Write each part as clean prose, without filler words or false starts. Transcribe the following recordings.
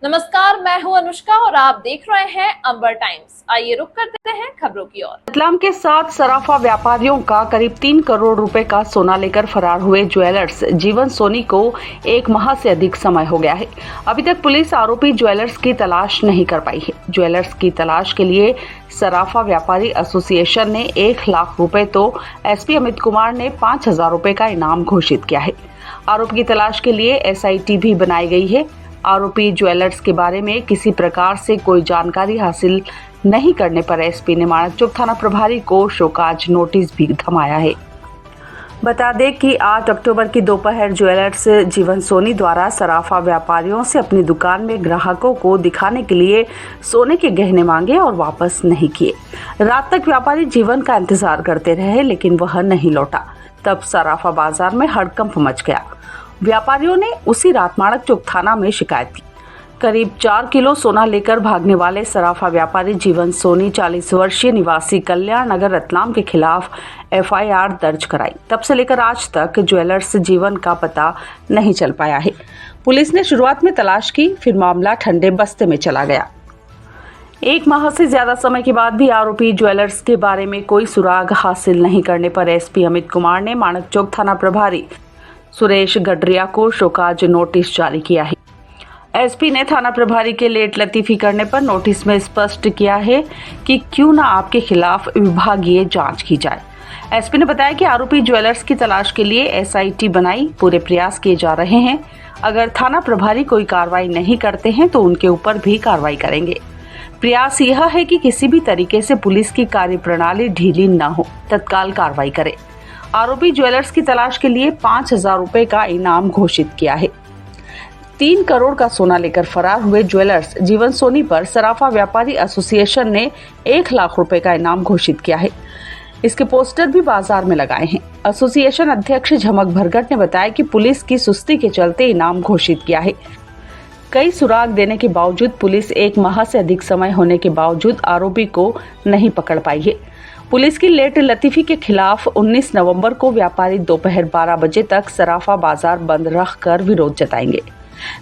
नमस्कार, मैं हूं अनुष्का और आप देख रहे हैं अंबर टाइम्स। आइए रुक करते हैं खबरों की ओर। रतलाम के 7 सराफा व्यापारियों का करीब 3 करोड़ रुपए का सोना लेकर फरार हुए ज्वेलर्स जीवन सोनी को 1 माह से अधिक समय हो गया है। अभी तक पुलिस आरोपी ज्वेलर्स की तलाश नहीं कर पाई है। ज्वेलर्स की तलाश के लिए सराफा व्यापारी एसोसिएशन ने 1 लाख रुपए तो एसपी अमित कुमार ने 5,000 रुपए का इनाम घोषित किया है। आरोपी की तलाश के लिए एसआईटी भी बनाई गई है। आरोपी ज्वेलर्स के बारे में किसी प्रकार से कोई जानकारी हासिल नहीं करने पर एसपी ने माणकचौक थाना प्रभारी को शोकाज नोटिस भी थमाया है। बता दें कि 8 अक्टूबर की दोपहर ज्वेलर्स जीवन सोनी द्वारा सराफा व्यापारियों से अपनी दुकान में ग्राहकों को दिखाने के लिए सोने के गहने मांगे और वापस नहीं किए। रात तक व्यापारी जीवन का इंतजार करते रहे लेकिन वह नहीं लौटा। तब सराफा बाजार में हड़कंप मच गया। व्यापारियों ने उसी रात माणकचौक थाना में शिकायत की। करीब 4 किलो सोना लेकर भागने वाले सराफा व्यापारी जीवन सोनी 40 वर्षीय निवासी कल्याण नगर रतलाम के खिलाफ एफआईआर दर्ज कराई। तब से लेकर आज तक ज्वेलर्स जीवन का पता नहीं चल पाया है। पुलिस ने शुरुआत में तलाश की, फिर मामला ठंडे बस्ते में चला गया। 1 माह से ज्यादा समय के बाद भी आरोपी ज्वेलर्स के बारे में कोई सुराग हासिल नहीं करने पर एसपी अमित कुमार ने माणकचौक थाना प्रभारी सुरेश गडरिया को शोकाज नोटिस जारी किया है। एसपी ने थाना प्रभारी के लेट लतीफी करने पर नोटिस में स्पष्ट किया है कि क्यों न आपके खिलाफ विभागीय जांच की जाए। एसपी ने बताया कि आरोपी ज्वेलर्स की तलाश के लिए एसआईटी बनाई पूरे प्रयास किए जा रहे हैं। अगर थाना प्रभारी कोई कार्रवाई नहीं करते हैं तो उनके ऊपर भी कार्रवाई करेंगे। प्रयास यह है कि किसी भी तरीके से पुलिस की कार्यप्रणाली ढीली न हो, तत्काल कार्रवाई करे। आरोपी ज्वेलर्स की तलाश के लिए 5,000 रुपए का इनाम घोषित किया है। 3 करोड़ का सोना लेकर फरार हुए ज्वेलर्स जीवन सोनी पर सराफा व्यापारी एसोसिएशन ने 1 लाख रुपए का इनाम घोषित किया है। इसके पोस्टर भी बाजार में लगाए हैं। एसोसिएशन अध्यक्ष झमक भरगट ने बताया कि पुलिस की सुस्ती के चलते इनाम घोषित किया है। कई सुराग देने के बावजूद पुलिस 1 माह से अधिक समय होने के बावजूद आरोपी को नहीं पकड़ पाई है। पुलिस की लेट लतीफी के खिलाफ 19 नवंबर को व्यापारी दोपहर 12 बजे तक सराफा बाजार बंद रखकर विरोध जताएंगे।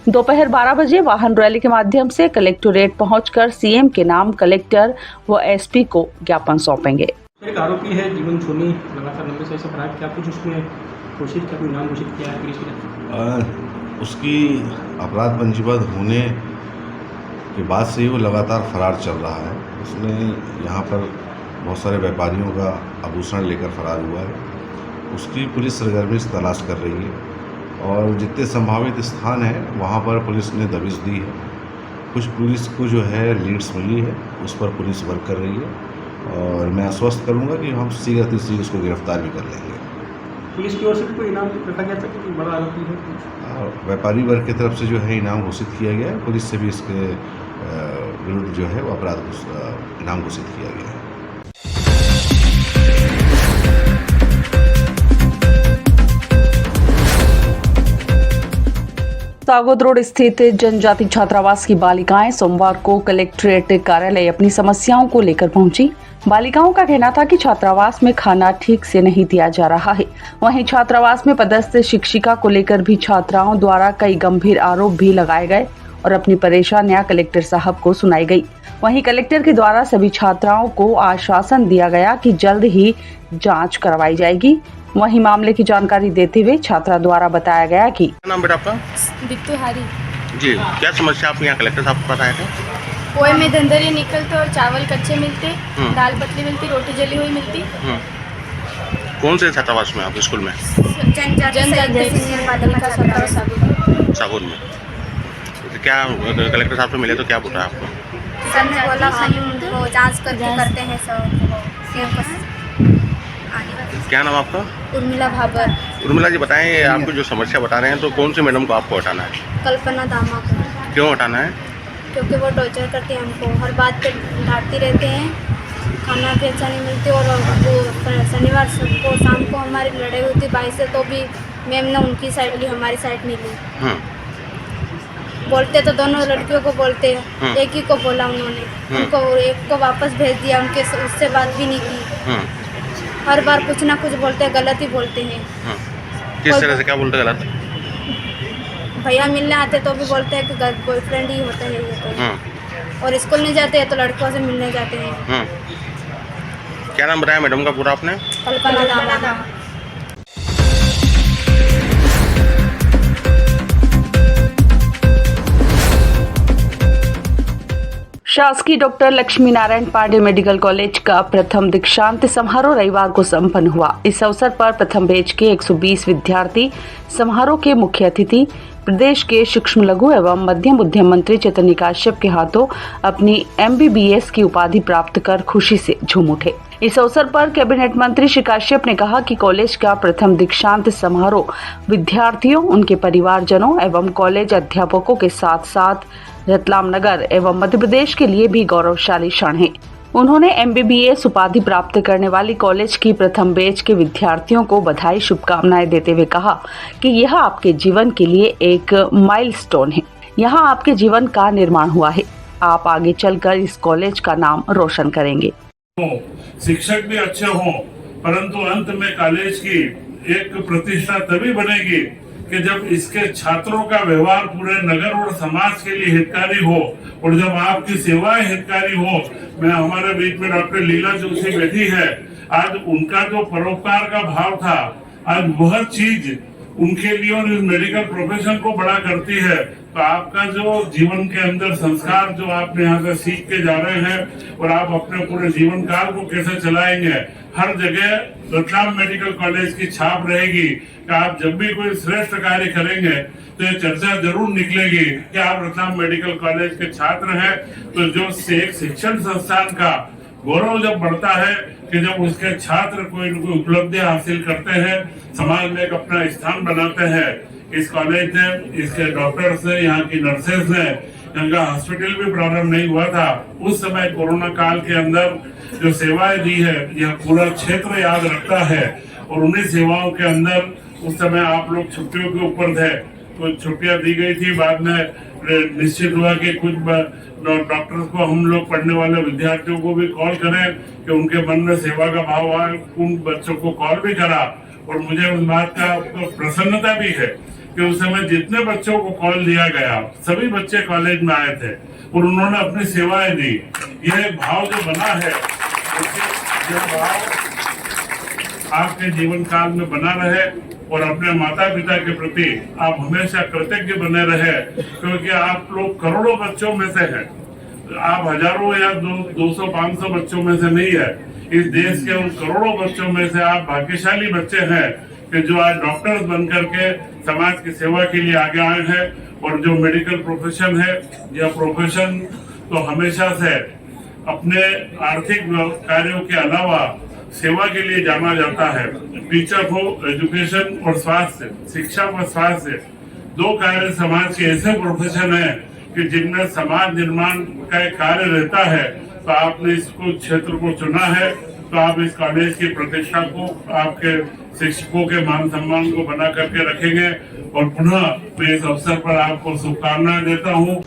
दोपहर 12 बजे वाहन रैली के माध्यम से कलेक्टोरेट पहुंचकर सीएम के नाम कलेक्टर व एसपी को ज्ञापन सौंपेंगे। एक आरोपी है जीवन सोनी, लगातार लंबे समय से फरार। क्या कुछ उसमें कोशिश का कोई नाम घोषित किया है पुलिस ने? उसकी अपराध पंजीबद्ध होने के बाद से ही वो लगातार फरार चल रहा है। उसने यहाँ पर बहुत सारे व्यापारियों का आभूषण लेकर फरार हुआ है। उसकी पुलिस सरगर्मी से तलाश कर रही है और जितने संभावित स्थान हैं वहाँ पर पुलिस ने दबिश दी है। कुछ पुलिस को जो है लीड्स मिली है, उस पर पुलिस वर्क कर रही है और मैं आश्वस्त करूँगा कि हम शीघ्र उसको गिरफ्तार भी कर लेंगे। पुलिस की ओर से कोई इनाम रखा गया था कि बड़ा आरोपी है? व्यापारी वर्ग की तरफ से जो है इनाम घोषित किया गया है। पुलिस से भी इसके विरुद्ध जो है वो अपराध इनाम घोषित किया गया है। सागौद रोड स्थित जनजाति छात्रावास की बालिकाएं सोमवार को कलेक्ट्रेट कार्यालय अपनी समस्याओं को लेकर पहुंची। बालिकाओं का कहना था कि छात्रावास में खाना ठीक से नहीं दिया जा रहा है। वहीं छात्रावास में पदस्थ शिक्षिका को लेकर भी छात्राओं द्वारा कई गंभीर आरोप भी लगाए गए और अपनी परेशानियां कलेक्टर साहब को सुनाई गई। वहीं कलेक्टर के द्वारा सभी छात्राओं को आश्वासन दिया गया कि जल्द ही जांच करवाई जाएगी। वहीं मामले की जानकारी देते हुए छात्रा द्वारा बताया गया कि क्या नाम बेटा आपका? बिट्टू हारी जी, क्या समस्या आपको यहाँ कलेक्टर साहब को बताया था? पोए में धंधरे निकलते और चावल कच्चे मिलते, दाल पतली मिलती, रोटी जली हुई मिलती। कौन से छात्रावास में आप स्कूल में? सागौद में। तो क्या कलेक्टर साहब से मिले तो क्या बोल रहा है आपको? सर ने बोला हम जांच करके करते हैं सब। क्या नाम आपका? उर्मिला भाबर। उर्मिला जी बताएं, आपको जो समस्या बता रहे हैं तो कौन से मैडम को आपको हटाना है? कल्पना दामा को। क्यों हटाना है? क्योंकि वो टॉर्चर करते हैं हमको, हर बात पे डांटती रहते हैं, खाना भी अच्छा नहीं मिलती। और वो शनिवार को शाम को हमारी लड़ाई हुई थी 22 से, तो भी मैम ने उनकी साइड ली, हमारी साइड नहीं ली। बोलते तो दोनों लड़कियों को बोलते हैं, एक ही को बोला उन्होंने, उनको एक को वापस भेज दिया, उनके उससे बात भी नहीं की। हर बार कुछ ना कुछ बोलते हैं, गलत ही बोलते हैं। किस तरह से, क्या बोलते गलत? भैया मिलने आते तो भी बोलते हैं कि बॉयफ्रेंड ही होता है ये तो, और स्कूल नहीं जाते हैं तो लड़कों से मिलने जाते हैं। क्या नाम बताया मैडम का पूरा आपने? कल्पना दामा। शासकीय doctor Lakshmi Narayan Pandey medical college का प्रथम दीक्षांत समारोह रविवार को संपन्न हुआ। इस अवसर पर प्रथम बैच के 120 विद्यार्थी समारोह के मुख्य अतिथि प्रदेश के सूक्ष्म लघु एवं मध्यम उद्यम मंत्री चैतन्य काश्यप के हाथों अपनी MBBS की उपाधि प्राप्त कर खुशी से झूम उठे। इस अवसर पर कैबिनेट मंत्री श्री काश्यप ने कहा कि कॉलेज का प्रथम दीक्षांत समारोह विद्यार्थियों, उनके परिवारजनों एवं कॉलेज अध्यापकों के साथ साथ रतलाम नगर एवं मध्य प्रदेश के लिए भी गौरवशाली क्षण है। उन्होंने MBBS उपाधि प्राप्त करने वाली कॉलेज की प्रथम बैच के विद्यार्थियों को बधाई, शुभकामनाएं देते हुए कहा कि यह आपके जीवन के लिए एक माइलस्टोन है। यहाँ आपके जीवन का निर्माण हुआ है। आप आगे चलकर इस कॉलेज का नाम रोशन करेंगे। शिक्षक भी अच्छे हों, परंतु अंत में कॉलेज की एक प्रतिष्ठा तभी बनेगी कि जब इसके छात्रों का व्यवहार पूरे नगर और समाज के लिए हितकारी हो, और जब आपकी सेवाएं हितकारी हो। मैं हमारे बीच में डॉक्टर लीला जोशी बैठी है, आज उनका जो परोपकार का भाव था, आज वह चीज उनके लिए और इस मेडिकल प्रोफेशन को बड़ा करती है। तो आपका जो जीवन के अंदर संस्कार जो आप यहाँ से सीख के जा रहे हैं और आप अपने पूरे जीवन काल को कैसे चलाएंगे, हर जगह रतलाम मेडिकल कॉलेज की छाप रहेगी कि आप जब भी कोई श्रेष्ठ कार्य करेंगे तो ये चर्चा जरूर निकलेगी कि आप रतलाम मेडिकल कॉलेज के छात्र हैं। तो जो एक शिक्षण संस्थान का गौरव जब बढ़ता है कि जब उसके छात्र कोई न कोई उपलब्धि हासिल करते हैं, समाज में एक अपना स्थान बनाते हैं। इस कॉलेज ने, इसके डॉक्टर्स ने, यहाँ की नर्सेज ने, इनका हॉस्पिटल भी प्रारंभ नहीं हुआ था, उस समय कोरोना काल के अंदर जो सेवाएं दी है यह पूरा क्षेत्र याद रखता है। और उन्हीं सेवाओं के अंदर उस समय आप लोग छुट्टियों के ऊपर थे, तो छुट्टियां दी गई थी। बाद में निश्चित हुआ कि कुछ डॉक्टर्स को हम लोग पढ़ने वाले विद्यार्थियों को भी कॉल करें कि उनके मन में सेवा का भाव आए। उन बच्चों को कॉल भी करा और मुझे उस बात का प्रसन्नता भी है कि उस समय जितने बच्चों को कॉल दिया गया सभी बच्चे कॉलेज में आए थे और उन्होंने अपनी सेवाएं दी। यह भाव जो बना है, यह भाव आपके जीवन काल में बना रहे और अपने माता पिता के प्रति आप हमेशा कृतज्ञ बने रहे, क्योंकि आप लोग करोड़ों बच्चों में से हैं। आप हजारों या 200-500 बच्चों में से नहीं है। इस देश के उन करोड़ों बच्चों में से आप भाग्यशाली बच्चे हैं कि जो आज डॉक्टर्स बनकर के समाज की सेवा के लिए आगे आए हैं। और जो मेडिकल प्रोफेशन है, यह प्रोफेशन तो हमेशा से अपने आर्थिक कार्यों के अलावा सेवा के लिए जाना जाता है। टीचर हो, एजुकेशन और स्वास्थ्य, शिक्षा व स्वास्थ्य, दो कार्य समाज के ऐसे प्रोफेशन है कि जिनमें समाज निर्माण का एक कार्य रहता है। तो आपने इसको क्षेत्र को चुना है, तो आप इस कॉलेज की प्रतिष्ठा को, आपके शिक्षकों के मान सम्मान को बना करके रखेंगे। और पुनः मैं इस अवसर पर आपको शुभकामनाएं देता हूँ।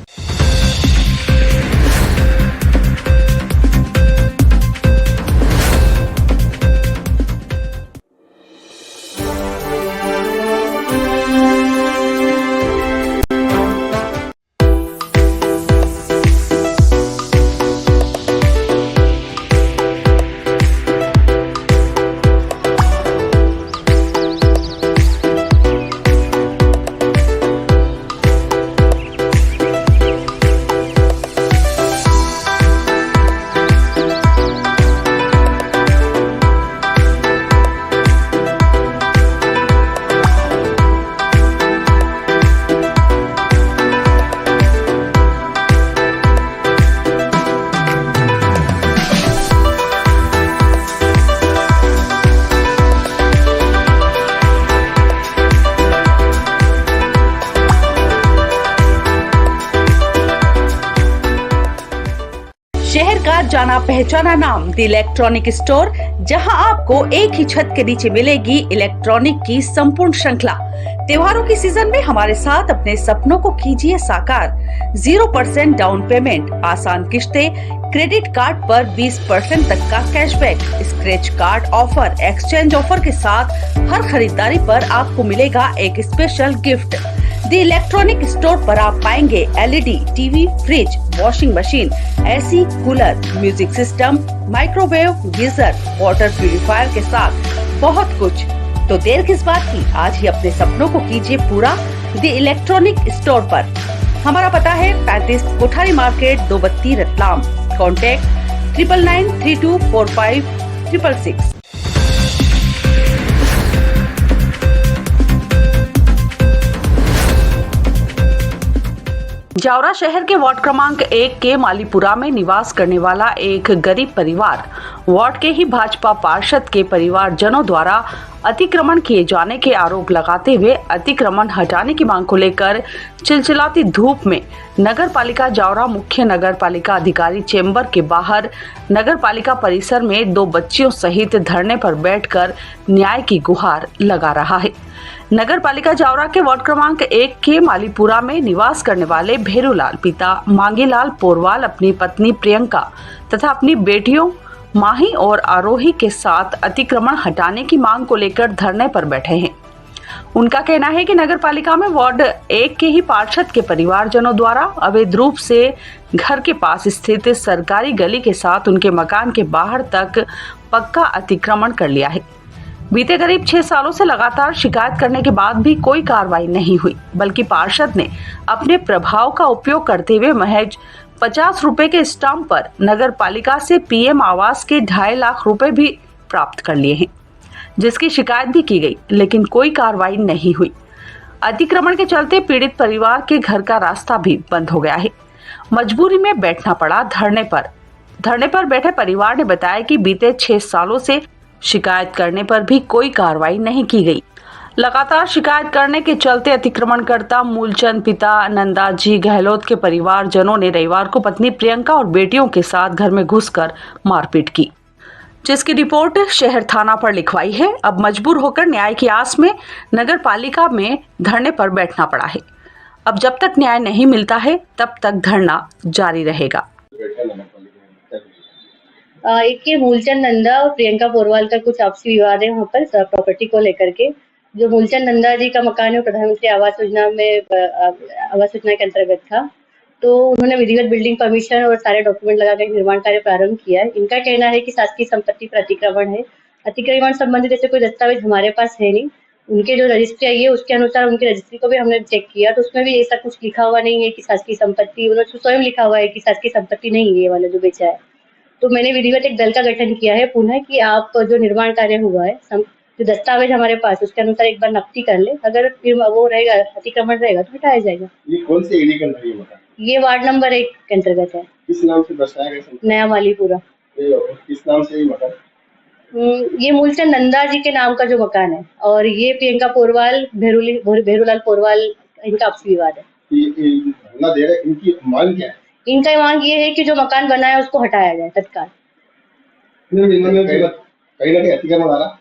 जाना पहचाना नाम द इलेक्ट्रॉनिक स्टोर, जहां आपको एक ही छत के नीचे मिलेगी इलेक्ट्रॉनिक की संपूर्ण श्रृंखला। त्योहारों की सीजन में हमारे साथ अपने सपनों को कीजिए साकार। 0% डाउन पेमेंट, आसान किश्तें, क्रेडिट कार्ड पर 20% तक का cashback, scratch card offer, exchange offer के साथ हर खरीदारी पर आपको मिलेगा एक special gift. The electronic store पर आप पाएंगे LED, TV, fridge, washing machine, AC, cooler, music system, microwave, geyser, water purifier के साथ बहुत कुछ। तो देर किस बात की, आज ही अपने सपनों को कीजिए पूरा द इलेक्ट्रॉनिक स्टोर पर। हमारा पता है 35 कोठारी मार्केट, 2 बत्ती, रतलाम। कॉन्टैक्ट 9992456666। जावरा शहर के वार्ड क्रमांक 1 के मालीपुरा में निवास करने वाला एक गरीब परिवार वार्ड के ही भाजपा पार्षद के परिवारजनों द्वारा अतिक्रमण किए जाने के आरोप लगाते हुए अतिक्रमण हटाने की मांग को लेकर चिलचिलाती धूप में नगर पालिका जावरा मुख्य नगर पालिका अधिकारी चेंबर के बाहर नगर पालिका परिसर में 2 बच्चियों सहित धरने पर बैठकर न्याय की गुहार लगा रहा है। नगर पालिका जावरा के वार्ड क्रमांक 1 के मालीपुरा में निवास करने वाले भेरूलाल पिता मांगीलाल पोरवाल अपनी पत्नी प्रियंका तथा अपनी बेटियों माही और आरोही के साथ अतिक्रमण हटाने की मांग को लेकर धरने पर बैठे हैं। उनका कहना है कि नगर पालिका में वार्ड 1 के ही पार्षद के परिवारजनों द्वारा अवैध रूप से घर के पास स्थित सरकारी गली के साथ उनके मकान के बाहर तक पक्का अतिक्रमण कर लिया है। बीते करीब 6 सालों से लगातार शिकायत करने के बाद भी कोई कार्रवाई नहीं हुई, बल्कि पार्षद ने अपने प्रभाव का उपयोग करते हुए महज 50 रुपए के स्टाम्प पर नगर पालिका से PM आवास के 2.5 लाख रुपए भी प्राप्त कर लिए हैं, जिसकी शिकायत भी की गई, लेकिन कोई कार्रवाई नहीं हुई। अतिक्रमण के चलते पीड़ित परिवार के घर का रास्ता भी बंद हो गया है। मजबूरी में बैठना पड़ा धरने पर। धरने पर बैठे परिवार ने बताया कि बीते 6 सालों से शिकायत करने पर भी कोई कार्रवाई नहीं की गई। लगातार शिकायत करने के चलते अतिक्रमणकर्ता मूलचंद पिता नंदाजी गहलोत के परिवारजनों ने रविवार को पत्नी प्रियंका और बेटियों के साथ घर में घुसकर मारपीट की, जिसकी रिपोर्ट शहर थाना पर लिखवाई है। अब मजबूर होकर न्याय की आस में नगर पालिका में धरने पर बैठना पड़ा है। अब जब तक न्याय नहीं मिलता है तब तक धरना जारी रहेगा। एक ये मूलचंद नंदा और प्रियंका पोरवाल का कुछ आपसी विवाद है वहाँ पर प्रॉपर्टी को लेकर के। जो मूलचंद नंदा जी का मकान है प्रधानमंत्री आवास योजना में आवास योजना के अंतर्गत था, तो उन्होंने विधिवत बिल्डिंग परमिशन और सारे डॉक्यूमेंट लगाकर निर्माण कार्य प्रारंभ किया है। इनका कहना है कि शासकीय संपत्ति पर अतिक्रमण है। अतिक्रमण संबंधित ऐसे कोई दस्तावेज हमारे पास है नहीं। उनके जो रजिस्ट्री आई है उसके अनुसार उनकी रजिस्ट्री को भी हमने चेक किया, तो उसमें भी ऐसा कुछ लिखा हुआ नहीं है कि शासकीय संपत्ति, उन्होंने स्वयं लिखा हुआ है कि शासकीय संपत्ति नहीं है ये वाला जो बेचा है। तो मैंने विधिवत एक दल का गठन किया है पुनः कि आप जो निर्माण कार्य हुआ है, जो दस्तावेज हमारे पास उसके अनुसार एक बार नक्ती कर ले, अगर फिर वो रहेगा अतिक्रमण रहेगा तो हटाया जाएगा। ये कौन से एरिया के अंदर ये मकान? ये वार्ड नंबर 1 के अंतर्गत है। किस नाम से दर्शाया गया? नया मालीपुरा। किस नाम से ये मकान? ये मूलचंद नंदा जी के नाम का जो मकान है, और ये प्रियंका पोरवाल भेरूलाल पोरवाल, इनका आपसी विवाद है। इनकी मांग क्या है? इनका मांग ये है कि जो मकान बना है उसको हटाया जाए तत्काल। कहीं ना कहीं अतिक्रमण आ रहा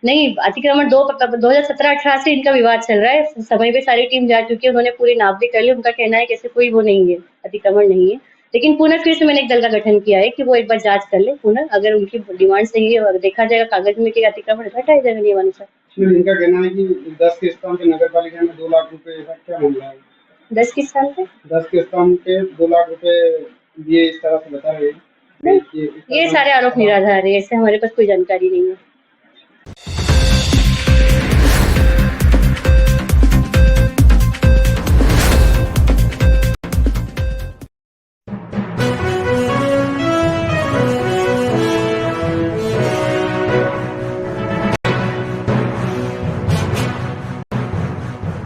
नहीं, अतिक्रमण 2017-18 से इनका विवाद चल रहा है। समय पे सारी टीम जा चुकी है, उन्होंने पूरी नाप भी कर ली। उनका कहना है कि ऐसे कोई वो नहीं है, अतिक्रमण नहीं है। लेकिन पुनः फिर से मैंने एक दल का गठन किया है कि वो एक बार जांच कर ले पुनः, अगर उनकी डिमांड सही है और देखा जाएगा कागज में कि अतिक्रमण हटाया जाएगा नियमानुसार। इनका कहना है कि 10 के स्थान पे नगर पालिका में 2 लाख रुपए क्या मामला है? 10 के स्थान पे 10 के स्थान पे 2 लाख रुपए दिए, इस तरह से बता रहे हैं। ये सारे आरोप निराधार है, ऐसे हमारे पास कोई जानकारी नहीं है।